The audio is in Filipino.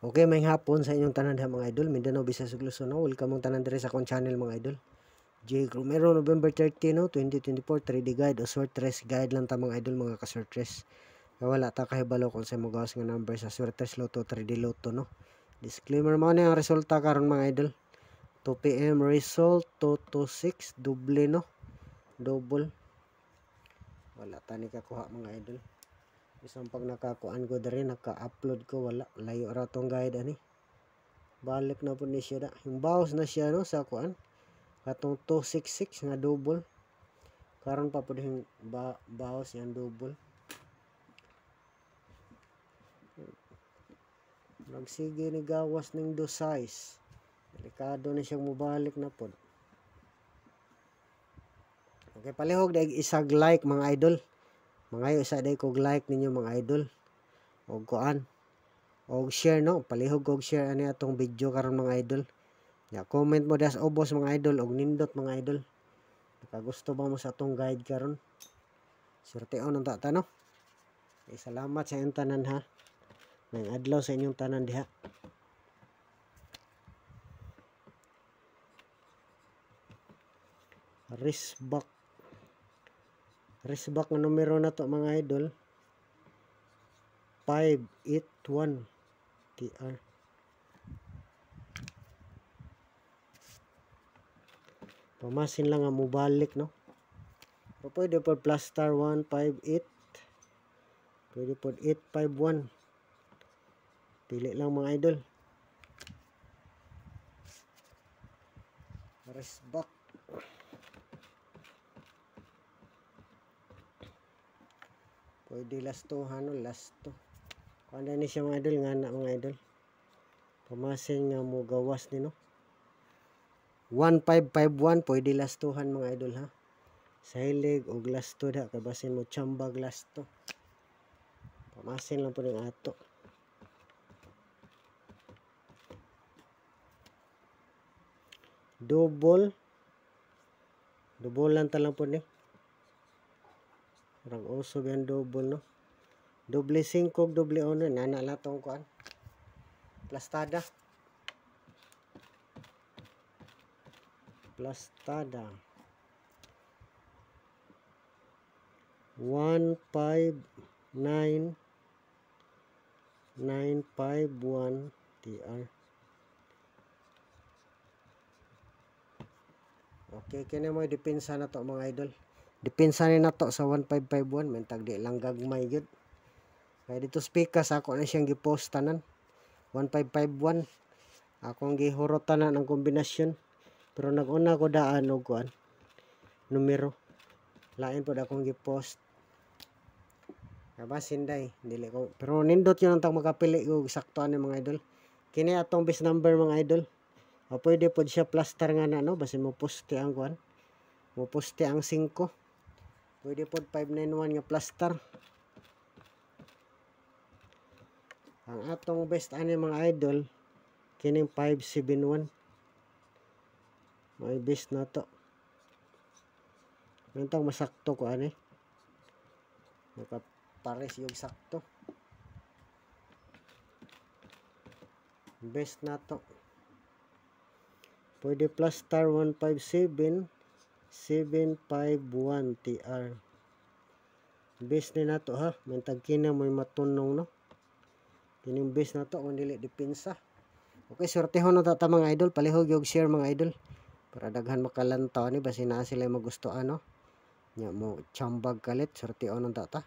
Okay, may hapon sa inyong tanan diha mga idol. Mindanao, Visayas ug Luzon. Welcome mong tanan diri sa akong channel mga idol. J. Romero, November 30, 2024, 3D guide o short race guide lang ta mga idol, mga ka-short race. Wala ta kahibalo kung sa magawas nga number sa short race loto, 3D loto, no. Disclaimer mo na ang resulta karon mga idol. 2 PM result 226 double, no. Double. Wala ta ni kakuha mga idol. Isang pag nakakuan ko diri, naka-upload ko, wala, layo ra tong guide ani. Balik na po ni siya da. Yung bawas na siya, no, sa kuan. Katong 266 nga double. Karon pa po yung bawas yan double. Nagsige ni gawas ning do size. Delikado na siyang mubalik na po. Okay, palihog daig isag like mga idol. Mga isa day kog like ninyo mga idol. Og kuan. Og share, no. Palihog kog share ani atong video karon mga idol. Ya, comment mo das obos mga idol og nindot mga idol. Nakagusto ba mo sa atong guide karon? Surteon ang tata, no. Salamat sa inyong tanan ha. May adlaw sa inyong tanan diha. Risback nga numero na to mga idol. 581 TR. Pamasin lang nga mubalik, no. So, pwede po plus star 158. Pwede po 851. Pili lang mga idol. Risback. Pwede last to, ano, last to. Kung ano ni siya mga idol, nga na mga idol. Pamasin nga mo gawas ni, no. 1551, pwede last tohan mga idol ha. Sa hilig o last to da, kabasin mo chambag last to. Pamasin lang po ng ato. Double lang talang po ni. Parang uso yan double, no. Doble 5, doble 1, nana lang itong kuan. Plastada 159951 TR. Okay, kini mo depensa na to mga idol. Depensa ni na to sa 1551, may tagdi lang gagmay gyud. Kaya dito speakers ako na siyang gipost tanan. 1551. Akong gihurotanan ang kombinasyon. Pero nag-una ko daan og kuan numero. Lain pod akong gipost. Kabasin day, dili ko. Pero nindot yun ang tang makapili og sakto ani mga idol. Kini atong base number mga idol. O pwede pod siya plaster nga na, no, basin mo poste ang kuan. Mo poste ang 5. Pwede pod 591 nga plaster. Ang atong best ani mga idol kining 571. May best na to. Nantang masakto ko ani. Nakapares yung sakto. Best na to. Pwede plus star 157 751 TR. Best na to ha. Mantag kina may matunong, no. Kining best na to kung dili depensa. Okay, sortehon na ta mga idol. Palihog yung share mga idol. Para daghan makalantaw ni basi na sila magustuhan, no. Nya mo chambag kalit, sortehon na ta.